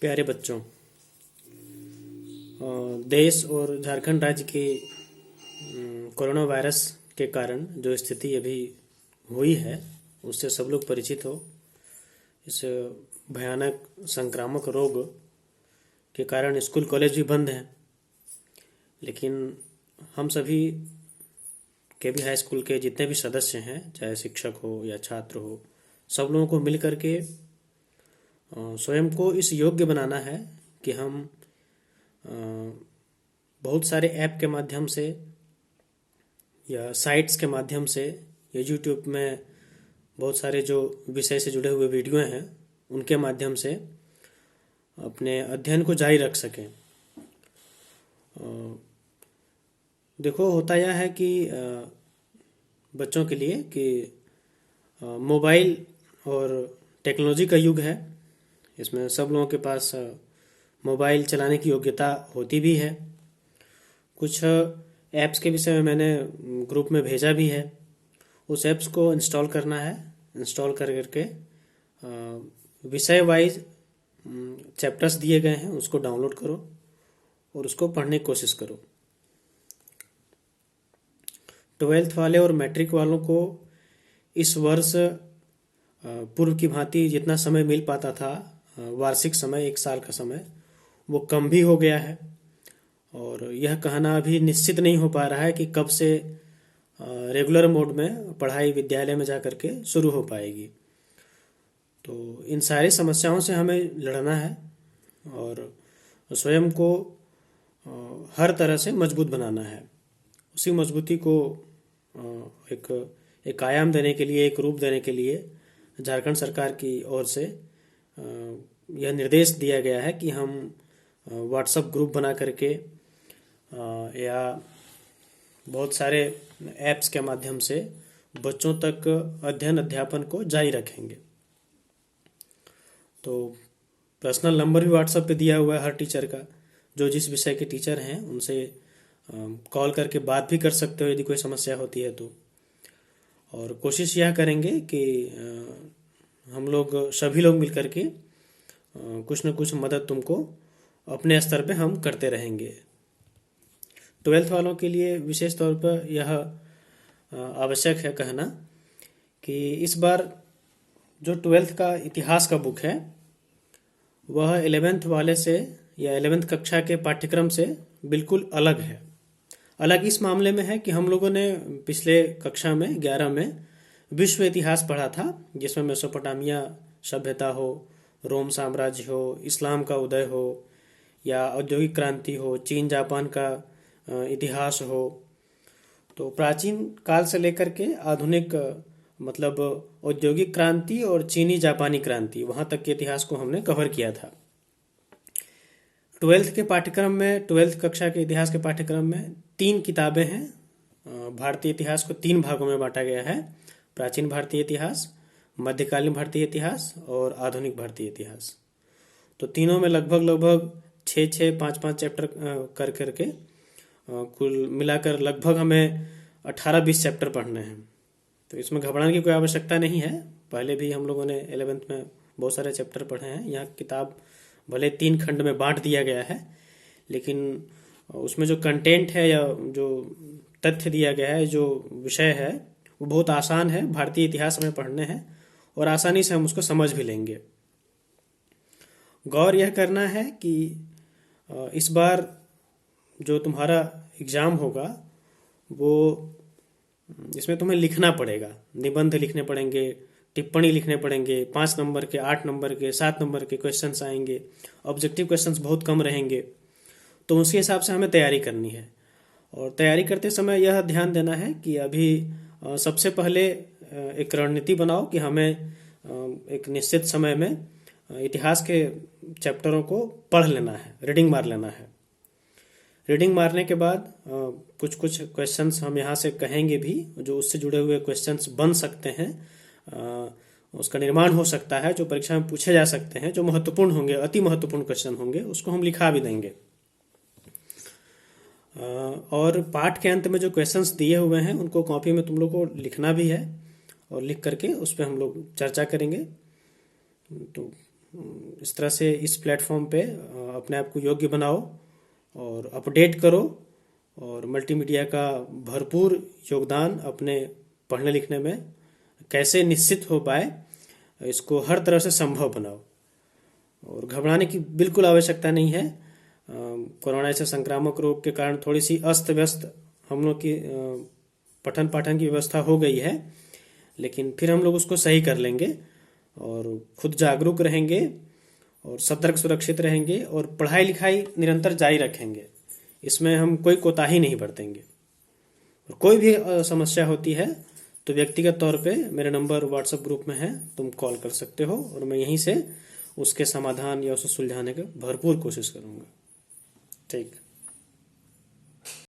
प्यारे बच्चों, देश और झारखंड राज्य के कोरोना वायरस के कारण जो स्थिति अभी हुई है उससे सब लोग परिचित हो। इस भयानक संक्रामक रोग के कारण स्कूल कॉलेज भी बंद हैं, लेकिन हम सभी के भी हाई स्कूल के जितने भी सदस्य हैं, चाहे शिक्षक हो या छात्र हो, सब लोगों को मिल करके स्वयं को इस योग्य बनाना है कि हम बहुत सारे ऐप के माध्यम से या साइट्स के माध्यम से या यूट्यूब में बहुत सारे जो विषय से जुड़े हुए वीडियो हैं उनके माध्यम से अपने अध्ययन को जारी रख सकें। देखो, होता यह है कि बच्चों के लिए कि मोबाइल और टेक्नोलॉजी का युग है। इसमें सब लोगों के पास मोबाइल चलाने की योग्यता होती भी है। कुछ ऐप्स के विषय में मैंने ग्रुप में भेजा भी है। उस ऐप्स को इंस्टॉल करना है। इंस्टॉल कर करके विषय वाइज चैप्टर्स दिए गए हैं, उसको डाउनलोड करो और उसको पढ़ने की कोशिश करो। 12th वाले और मैट्रिक वालों को इस वर्ष पूर्व की भांति जितना समय मिल पाता था, वार्षिक समय, 1 साल का समय, वो कम भी हो गया है। और यह कहना अभी निश्चित नहीं हो पा रहा है कि कब से रेगुलर मोड में पढ़ाई विद्यालय में जा करके शुरू हो पाएगी। तो इन सारी समस्याओं से हमें लड़ना है और स्वयं को हर तरह से मजबूत बनाना है। उसी मजबूती को एक आयाम देने के लिए, एक रूप देने के लिए झारखंड सरकार की ओर से यह निर्देश दिया गया है कि हम व्हाट्सएप ग्रुप बना करके या बहुत सारे ऐप्स के माध्यम से बच्चों तक अध्ययन अध्यापन को जारी रखेंगे। तो पर्सनल नंबर भी व्हाट्सएप पे दिया हुआ है हर टीचर का। जो जिस विषय के टीचर हैं उनसे कॉल करके बात भी कर सकते हो यदि कोई समस्या होती है तो। और कोशिश यह करेंगे कि हम लोग सभी लोग मिल करके कुछ न कुछ मदद तुमको अपने स्तर पे हम करते रहेंगे। 12th वालों के लिए विशेष तौर पर यह आवश्यक है कहना कि इस बार जो 12th का इतिहास का बुक है वह 11th वाले से या 11th कक्षा के पाठ्यक्रम से बिल्कुल अलग है। अलग इस मामले में है कि हम लोगों ने पिछले कक्षा में 11 में विश्व इतिहास पढ़ा था, जिसमें मेसोपोटामिया सभ्यता हो, रोम साम्राज्य हो, इस्लाम का उदय हो या औद्योगिक क्रांति हो, चीन जापान का इतिहास हो। तो प्राचीन काल से लेकर के आधुनिक मतलब औद्योगिक क्रांति और चीनी जापानी क्रांति, वहाँ तक के इतिहास को हमने कवर किया था। 12th के पाठ्यक्रम में, 12th कक्षा के इतिहास के पाठ्यक्रम में 3 किताबें हैं। भारतीय इतिहास को 3 भागों में बांटा गया है: प्राचीन भारतीय इतिहास, मध्यकालीन भारतीय इतिहास और आधुनिक भारतीय इतिहास। तो तीनों में लगभग 6-6, 5-5 चैप्टर कर करके कुल मिलाकर लगभग हमें 18-20 चैप्टर पढ़ने हैं। तो इसमें घबराने की कोई आवश्यकता नहीं है। पहले भी हम लोगों ने 11th में बहुत सारे चैप्टर पढ़े हैं। यहाँ किताब भले 3 खंड में बांट दिया गया है, लेकिन उसमें जो कंटेंट है या जो तथ्य दिया गया है, जो विषय है, वो बहुत आसान है। भारतीय इतिहास में पढ़ने हैं और आसानी से हम उसको समझ भी लेंगे। गौर यह करना है कि इस बार जो तुम्हारा एग्ज़ाम होगा वो इसमें तुम्हें लिखना पड़ेगा, निबंध लिखने पड़ेंगे, टिप्पणी लिखने पड़ेंगे। 5 नंबर के, 8 नंबर के, 7 नंबर के क्वेश्चंस आएंगे। ऑब्जेक्टिव क्वेश्चंस बहुत कम रहेंगे। तो उसके हिसाब से हमें तैयारी करनी है। और तैयारी करते समय यह ध्यान देना है कि अभी सबसे पहले एक रणनीति बनाओ कि हमें एक निश्चित समय में इतिहास के चैप्टरों को पढ़ लेना है, रीडिंग मार लेना है। रीडिंग मारने के बाद कुछ कुछ क्वेश्चंस हम यहाँ से कहेंगे भी, जो उससे जुड़े हुए क्वेश्चंस बन सकते हैं, उसका निर्माण हो सकता है, जो परीक्षा में पूछे जा सकते हैं, जो महत्वपूर्ण होंगे, अति महत्वपूर्ण क्वेश्चन होंगे, उसको हम लिखा भी देंगे। और पाठ के अंत में जो क्वेश्चंस दिए हुए हैं उनको कॉपी में तुम लोग को लिखना भी है और लिख करके उस पर हम लोग चर्चा करेंगे। तो इस तरह से इस प्लेटफॉर्म पे अपने आप को योग्य बनाओ और अपडेट करो और मल्टीमीडिया का भरपूर योगदान अपने पढ़ने लिखने में कैसे निश्चित हो पाए इसको हर तरह से संभव बनाओ। और घबराने की बिल्कुल आवश्यकता नहीं है। कोरोना जैसे संक्रामक रोग के कारण थोड़ी सी अस्त व्यस्त हम लोग की पठन पाठन की व्यवस्था हो गई है, लेकिन फिर हम लोग उसको सही कर लेंगे और खुद जागरूक रहेंगे और सतर्क सुरक्षित रहेंगे और पढ़ाई लिखाई निरंतर जारी रखेंगे। इसमें हम कोई कोताही नहीं बरतेंगे। और कोई भी समस्या होती है तो व्यक्तिगत तौर पे मेरे नंबर व्हाट्सएप ग्रुप में है, तुम कॉल कर सकते हो और मैं यहीं से उसके समाधान या उसे सुलझाने की भरपूर कोशिश करूंगा। ठीक।